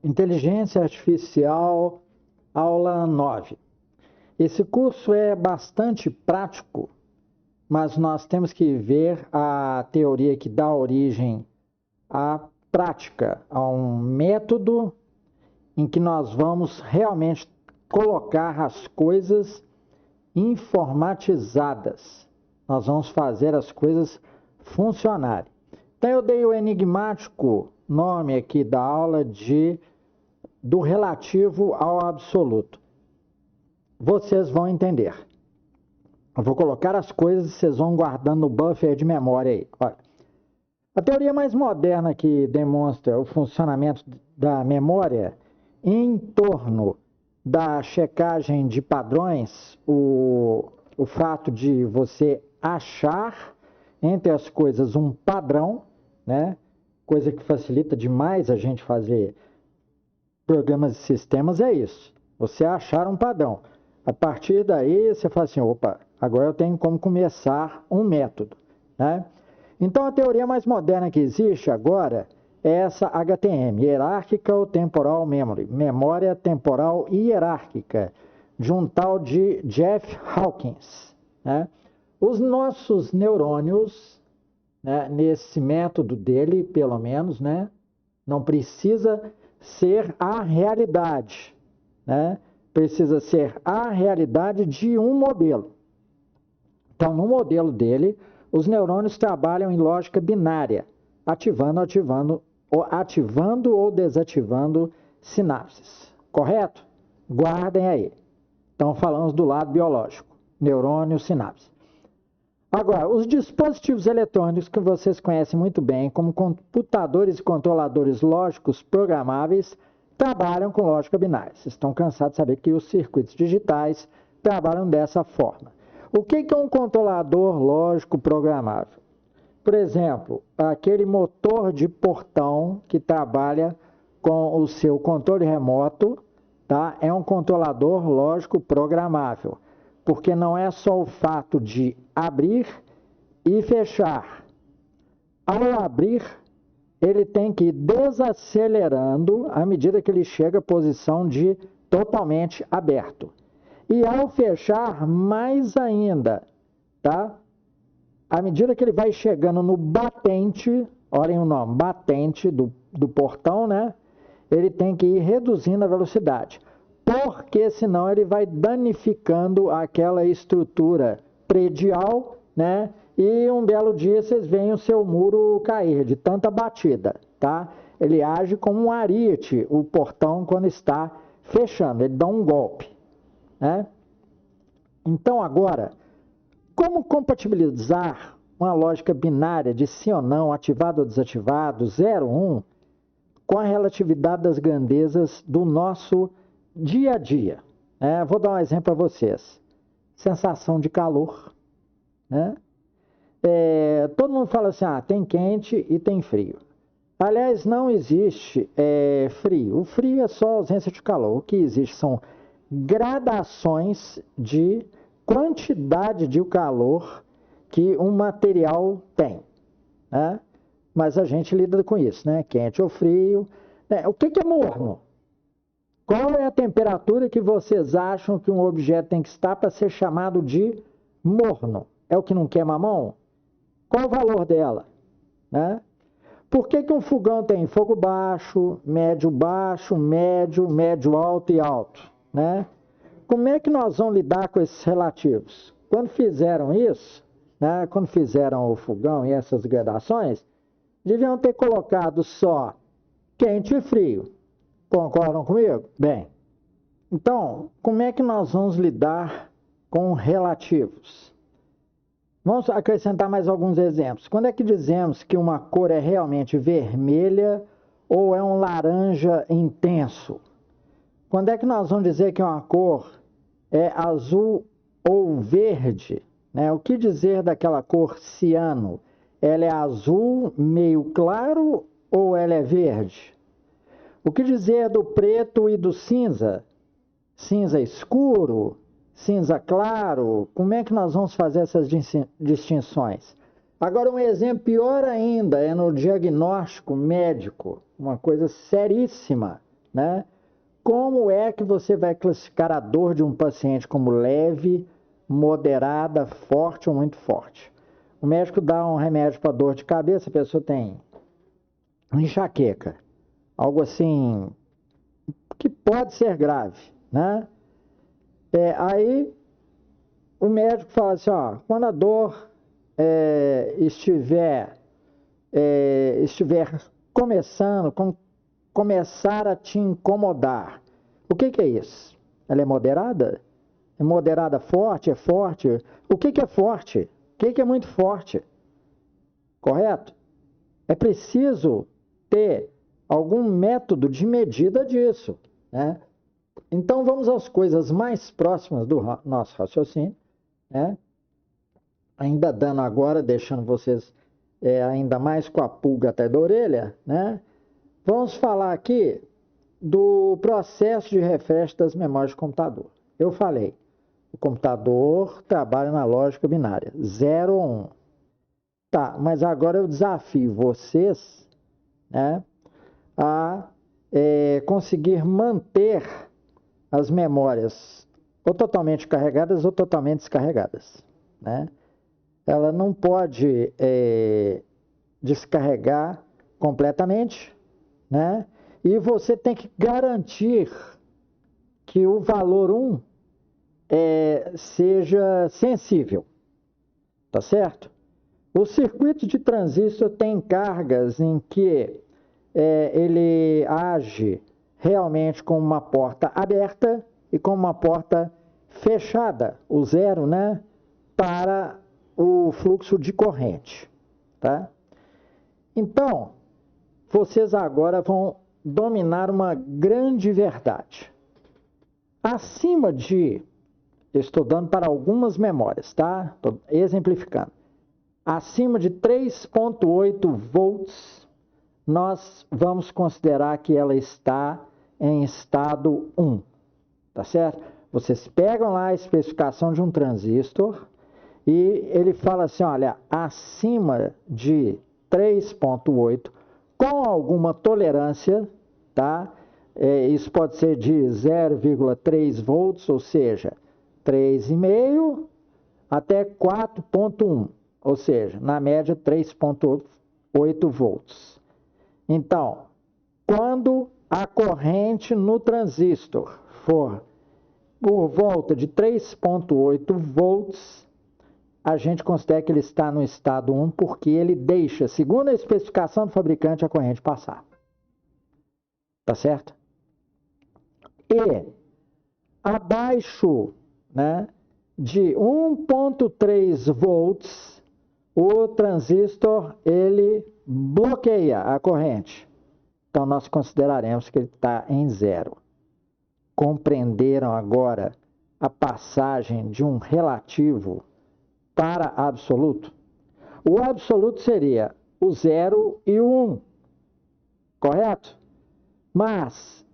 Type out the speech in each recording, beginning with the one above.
Inteligência Artificial, aula 9. Esse curso é bastante prático, mas nós temos que ver a teoria que dá origem à prática, a um método em que nós vamos realmente colocar as coisas informatizadas. Nós vamos fazer as coisas funcionarem. Então eu dei o enigmático nome aqui da aula do relativo ao absoluto. Vocês vão entender. Eu vou colocar as coisas e vocês vão guardando no buffer de memória aí. Olha, a teoria mais moderna que demonstra o funcionamento da memória em torno da checagem de padrões, o fato de você achar entre as coisas um padrão, né? Coisa que facilita demais a gente fazer programas e sistemas, é isso. Você achar um padrão. A partir daí você fala assim, opa, agora eu tenho como começar um método, né? Então a teoria mais moderna que existe agora é essa HTM, Hierarchical Temporal Memory, memória temporal hierárquica, de um tal de Jeff Hawkins, né? Os nossos neurônios, né, nesse método dele, pelo menos, né, não precisa ser a realidade, né? Precisa ser a realidade de um modelo. Então, no modelo dele, os neurônios trabalham em lógica binária, ativando ou desativando sinapses. Correto? Guardem aí. Então, falamos do lado biológico, neurônio, sinapse. Agora, os dispositivos eletrônicos que vocês conhecem muito bem, como computadores e controladores lógicos programáveis, trabalham com lógica binária. Vocês estão cansados de saber que os circuitos digitais trabalham dessa forma. O que é um controlador lógico programável? Por exemplo, aquele motor de portão que trabalha com o seu controle remoto, tá? É um controlador lógico programável, porque não é só o fato de abrir e fechar. Ao abrir, ele tem que ir desacelerando à medida que ele chega à posição de totalmente aberto. E ao fechar, mais ainda, tá? À medida que ele vai chegando no batente, olhem o nome, batente do portão, né? Ele tem que ir reduzindo a velocidade, porque senão ele vai danificando aquela estrutura predial, né? E um belo dia vocês veem o seu muro cair de tanta batida, tá? Ele age como um ariete, o portão, quando está fechando, ele dá um golpe, né? Então agora, como compatibilizar uma lógica binária de sim ou não, ativado ou desativado, 0, 1, com a relatividade das grandezas do nosso dia a dia? Vou dar um exemplo para vocês. Sensação de calor, né? Todo mundo fala assim, tem quente e tem frio. Aliás, não existe frio. O frio é só ausência de calor. O que existe são gradações de quantidade de calor que um material tem, né? Mas a gente lida com isso, né? Quente ou frio. O que é morno? Qual é a temperatura que vocês acham que um objeto tem que estar para ser chamado de morno? É o que não queima a mão? Qual o valor dela, né? Por que um fogão tem fogo baixo, médio, médio alto e alto, né? Como é que nós vamos lidar com esses relativos? Quando fizeram isso, né, quando fizeram o fogão e essas gradações, deviam ter colocado só quente e frio. Concordam comigo? Bem, então, como é que nós vamos lidar com relativos? Vamos acrescentar mais alguns exemplos. Quando é que dizemos que uma cor é realmente vermelha ou é um laranja intenso? Quando é que nós vamos dizer que uma cor é azul ou verde, né? O que dizer daquela cor ciano? Ela é azul meio claro ou ela é verde? O que dizer do preto e do cinza? Cinza escuro, cinza claro? Como é que nós vamos fazer essas distinções? Agora, um exemplo pior ainda é no diagnóstico médico, uma coisa seríssima, né? Como é que você vai classificar a dor de um paciente como leve, moderada, forte ou muito forte? O médico dá um remédio para dor de cabeça, a pessoa tem enxaqueca, algo assim que pode ser grave, né? Aí o médico fala assim, ó, quando a dor estiver começando, começar a te incomodar, o que é isso? Ela é moderada? É moderada forte? É forte? O que é forte? O que é muito forte? Correto? É preciso ter algum método de medida disso, né? Então vamos às coisas mais próximas do nosso raciocínio, né? Ainda dando agora, deixando vocês ainda mais com a pulga até da orelha, né? Vamos falar aqui do processo de refresh das memórias de computador. Eu falei, o computador trabalha na lógica binária, 0 ou 1. Tá, mas agora eu desafio vocês, né, a conseguir manter as memórias ou totalmente carregadas ou totalmente descarregadas, né? Ela não pode descarregar completamente, né? E você tem que garantir que o valor 1 seja sensível, tá certo? O circuito de transistor tem cargas em que ele age realmente como uma porta aberta e como uma porta fechada, o zero, né, para o fluxo de corrente, tá? Então, vocês agora vão dominar uma grande verdade. Acima de, eu estou dando para algumas memórias, tá? Estou exemplificando. Acima de 3,8 volts, nós vamos considerar que ela está em estado 1, tá certo? Vocês pegam lá a especificação de um transistor e ele fala assim, olha, acima de 3,8, com alguma tolerância, tá? Isso pode ser de 0,3 volts, ou seja, 3,5 até 4,1, ou seja, na média 3,8 volts. Então, quando a corrente no transistor for por volta de 3,8 volts, a gente considera que ele está no estado 1 porque ele deixa, segundo a especificação do fabricante, a corrente passar. Tá certo? E abaixo, né, de 1,3 volts, o transistor ele bloqueia a corrente. Então nós consideraremos que ele está em zero. Compreenderam agora a passagem de um relativo para absoluto? O absoluto seria o 0 e o 1, correto? Mas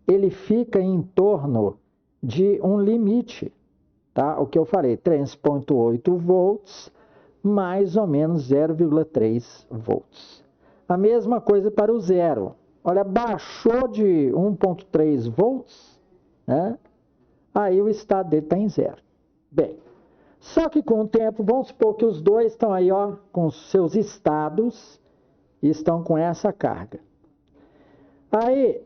ele fica em torno de um limite, tá? O que eu falei, 3,8 volts, mais ou menos 0,3 volts. A mesma coisa para o zero. Olha, baixou de 1,3 volts, né? Aí o estado dele está em zero. Bem, só que com o tempo, vamos supor que os dois estão aí, ó, com seus estados e estão com essa carga. Aí,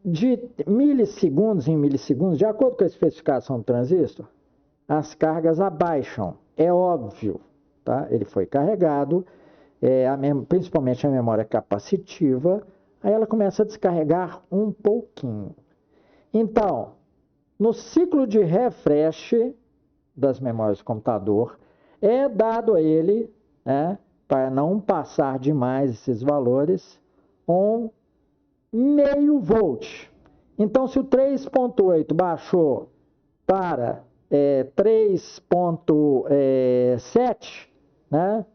de milissegundos em milissegundos, de acordo com a especificação do transistor, as cargas abaixam. É óbvio, tá? Ele foi carregado, principalmente a memória capacitiva, aí ela começa a descarregar um pouquinho. Então, no ciclo de refresh das memórias do computador, é dado a ele, né, para não passar demais esses valores, um meio volt. Então, se o 3,8 baixou para 3,7, né,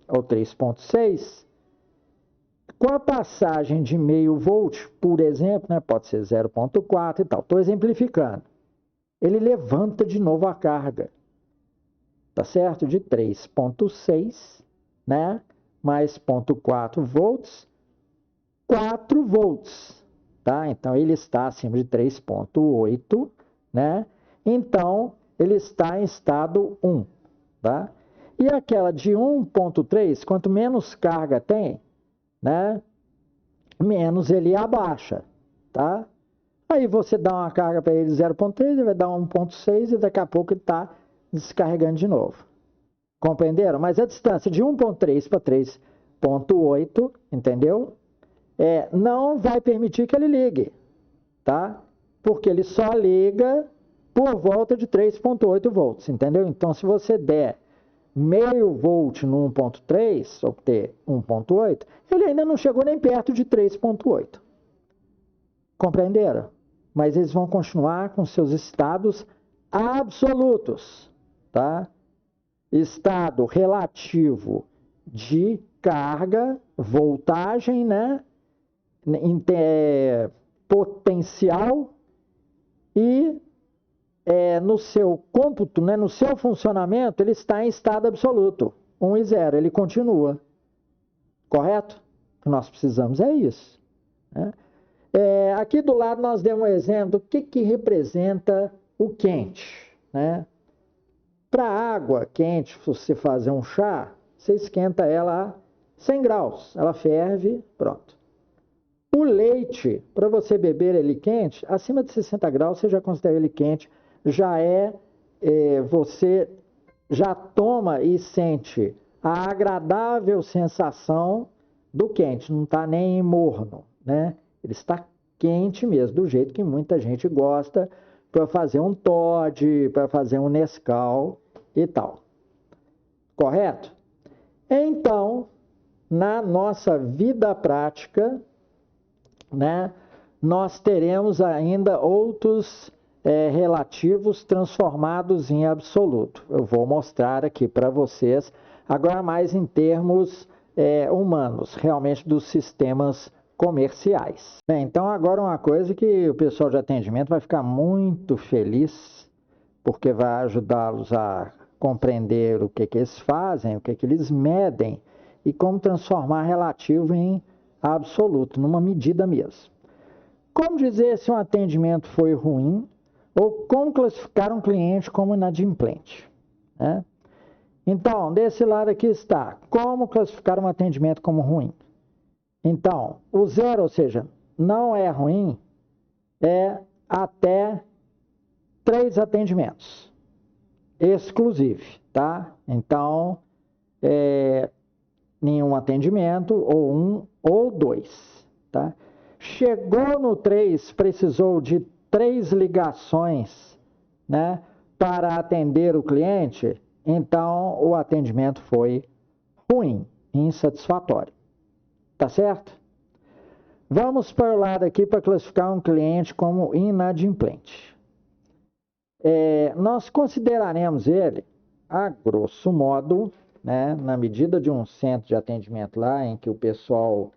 ou 3,6, com a passagem de meio volt, por exemplo, né, pode ser 0,4 e tal, estou exemplificando, ele levanta de novo a carga, tá certo? De 3,6, né, mais 0,4 volts, 4 volts. tá? Então, ele está acima de 3,8, né? Então, ele está em estado 1, tá? E aquela de 1,3, quanto menos carga tem, né? Menos ele abaixa, tá? Aí você dá uma carga para ele de 0,3, ele vai dar 1,6 e daqui a pouco ele está descarregando de novo. Compreenderam? Mas a distância de 1,3 para 3,8, entendeu? Não vai permitir que ele ligue, tá? Porque ele só liga por volta de 3,8 volts, entendeu? Então, se você der meio volt no 1,3, obter 1,8, ele ainda não chegou nem perto de 3,8. Compreenderam? Mas eles vão continuar com seus estados absolutos, tá? Estado relativo de carga, voltagem, né? Potencial e no seu cômputo, né? No seu funcionamento, ele está em estado absoluto, 1 e 0, ele continua. Correto? O que nós precisamos é isso, né? Aqui do lado nós demos um exemplo do que representa o quente, né? Para água quente, se você fazer um chá, você esquenta ela a 100 graus, ela ferve, pronto. O leite, para você beber ele quente, acima de 60 graus você já considera ele quente, você já toma e sente a agradável sensação do quente, não está nem morno, né? Ele está quente mesmo, do jeito que muita gente gosta para fazer um Toddy, para fazer um Nescau e tal. Correto? Então, na nossa vida prática, né, nós teremos ainda outros relativos transformados em absoluto. Eu vou mostrar aqui para vocês, agora mais em termos humanos, realmente dos sistemas comerciais. Bem, então agora uma coisa que o pessoal de atendimento vai ficar muito feliz, porque vai ajudá-los a compreender o que eles fazem, o que eles medem e como transformar relativo em absoluto, numa medida mesmo. Como dizer se um atendimento foi ruim ou como classificar um cliente como inadimplente, né? Então, desse lado aqui está, como classificar um atendimento como ruim. Então, o 0, ou seja, não é ruim, é até 3 atendimentos, exclusive, tá? Então, nenhum atendimento, ou 1 ou 2, tá? Chegou no 3, precisou de 3 ligações, né, para atender o cliente, então o atendimento foi ruim, insatisfatório. Tá certo? Vamos para o lado aqui para classificar um cliente como inadimplente. Nós consideraremos ele, a grosso modo, né, na medida de um centro de atendimento lá, em que o pessoal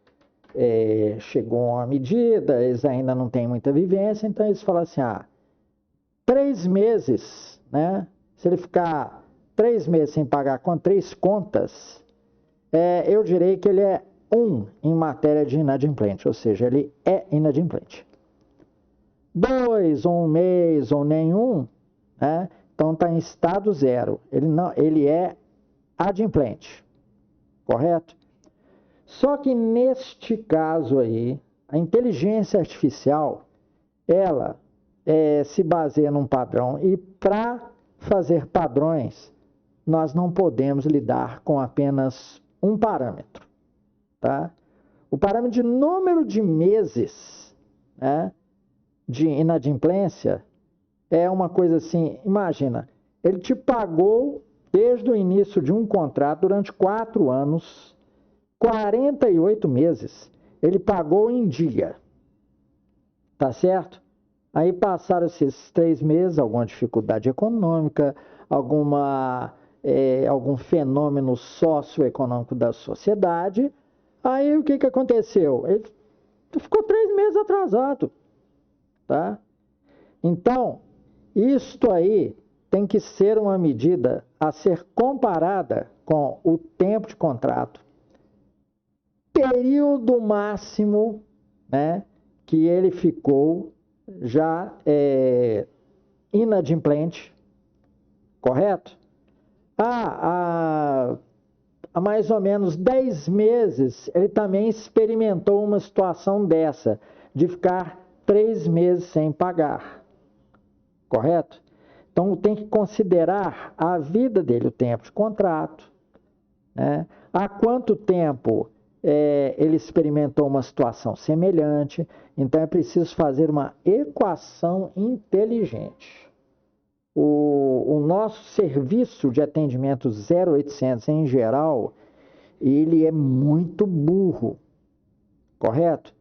chegou a uma medida, eles ainda não têm muita vivência, então eles falam assim, 3 meses, né, se ele ficar 3 meses sem pagar com 3 contas, eu direi que ele é 1 em matéria de inadimplente, ou seja, ele é inadimplente. 2, 1 mês ou nenhum, né? Então está em estado 0. Ele é adimplente, correto? Só que neste caso aí, a inteligência artificial, ela se baseia num padrão e para fazer padrões, nós não podemos lidar com apenas um parâmetro, tá? O parâmetro de número de meses, né, de inadimplência é uma coisa assim, imagina, ele te pagou desde o início de um contrato durante 4 anos, 48 meses, ele pagou em dia, tá certo? Aí passaram esses 3 meses, alguma dificuldade econômica, algum fenômeno socioeconômico da sociedade. Aí o que aconteceu? Ele ficou 3 meses atrasado, tá? Então, isto aí tem que ser uma medida a ser comparada com o tempo de contrato, período máximo, né, que ele ficou já inadimplente, correto? Há mais ou menos 10 meses, ele também experimentou uma situação dessa, de ficar 3 meses sem pagar, correto? Então, tem que considerar a vida dele, o tempo de contrato, né? Há quanto tempo ele experimentou uma situação semelhante. Então, é preciso fazer uma equação inteligente. O nosso serviço de atendimento 0800, em geral, ele é muito burro, correto?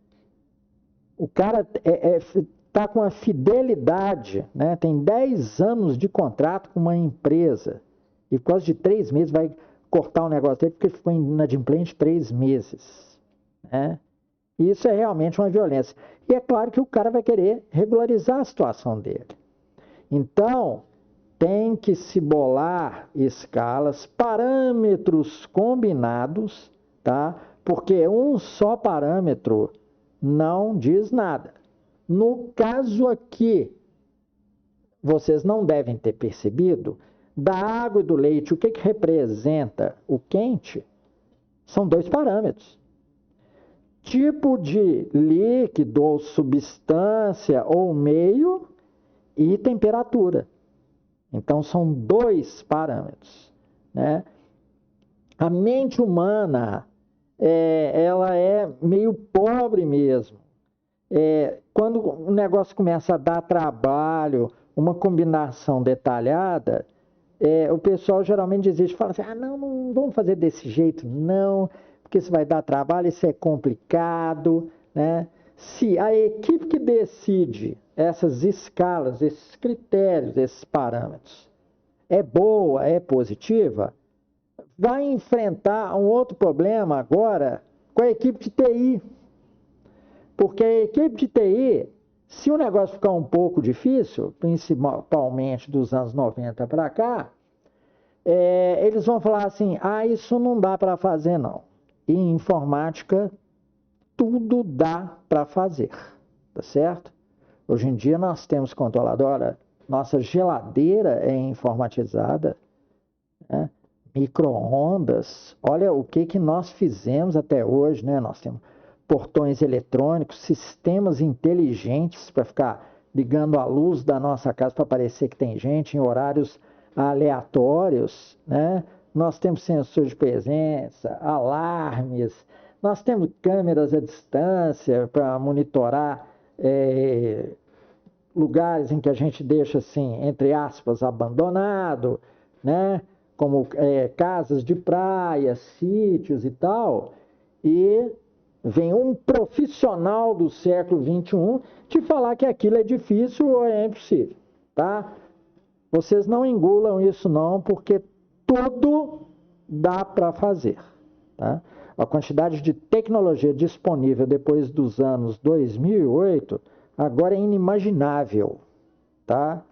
O cara está com a fidelidade, né? Tem 10 anos de contrato com uma empresa e por causa de 3 meses vai cortar o negócio dele porque ele ficou inadimplente 3 meses, né? Isso é realmente uma violência. E é claro que o cara vai querer regularizar a situação dele. Então, tem que se bolar escalas, parâmetros combinados, tá? Porque um só parâmetro não diz nada. No caso aqui, vocês não devem ter percebido, da água e do leite, o que representa o quente? São 2 parâmetros. Tipo de líquido ou substância ou meio e temperatura. Então, são 2 parâmetros, né? A mente humana, ela é meio pobre mesmo. Quando o negócio começa a dar trabalho, uma combinação detalhada, o pessoal geralmente desiste, fala assim, não vamos fazer desse jeito não, porque isso vai dar trabalho, isso é complicado, né? Se a equipe que decide essas escalas, esses critérios, esses parâmetros, é boa, é positiva, vai enfrentar um outro problema agora com a equipe de TI. Porque a equipe de TI, se o negócio ficar um pouco difícil, principalmente dos anos 90 para cá, eles vão falar assim, isso não dá para fazer não. E em informática, tudo dá para fazer, tá certo? Hoje em dia nós temos controladora, nossa geladeira é informatizada, né? Micro-ondas, olha o que nós fizemos até hoje, né? Nós temos portões eletrônicos, sistemas inteligentes para ficar ligando a luz da nossa casa para parecer que tem gente em horários aleatórios, né? Nós temos sensor de presença, alarmes, nós temos câmeras à distância para monitorar lugares em que a gente deixa assim, entre aspas, abandonado, né? Como casas de praia, sítios e tal, e vem um profissional do século XXI te falar que aquilo é difícil ou é impossível, tá? Vocês não engulam isso não, porque tudo dá para fazer, tá? A quantidade de tecnologia disponível depois dos anos 2008 agora é inimaginável, tá?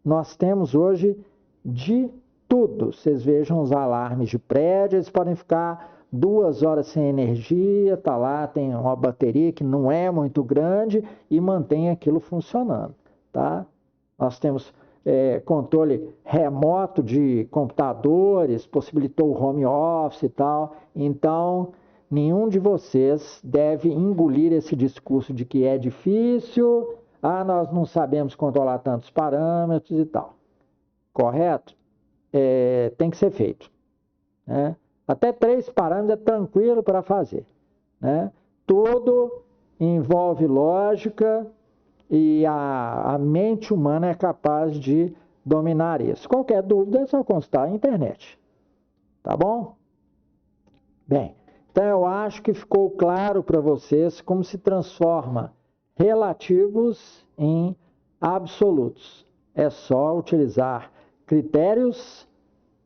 Nós temos hoje de tudo. Vocês vejam os alarmes de prédio, eles podem ficar 2 horas sem energia, tá lá, tem uma bateria que não é muito grande e mantém aquilo funcionando, tá? Nós temos controle remoto de computadores, possibilitou o home office e tal. Então, nenhum de vocês deve engolir esse discurso de que é difícil, nós não sabemos controlar tantos parâmetros e tal. Correto? Tem que ser feito, né? Até 3 parâmetros é tranquilo para fazer, né? Tudo envolve lógica e a mente humana é capaz de dominar isso. Qualquer dúvida é só consultar a internet, tá bom? Bem, então eu acho que ficou claro para vocês como se transforma relativos em absolutos. É só utilizar critérios,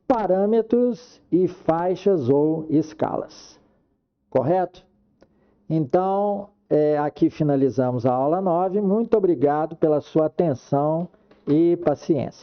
parâmetros e faixas ou escalas. Correto? Então, aqui finalizamos a aula 9. Muito obrigado pela sua atenção e paciência.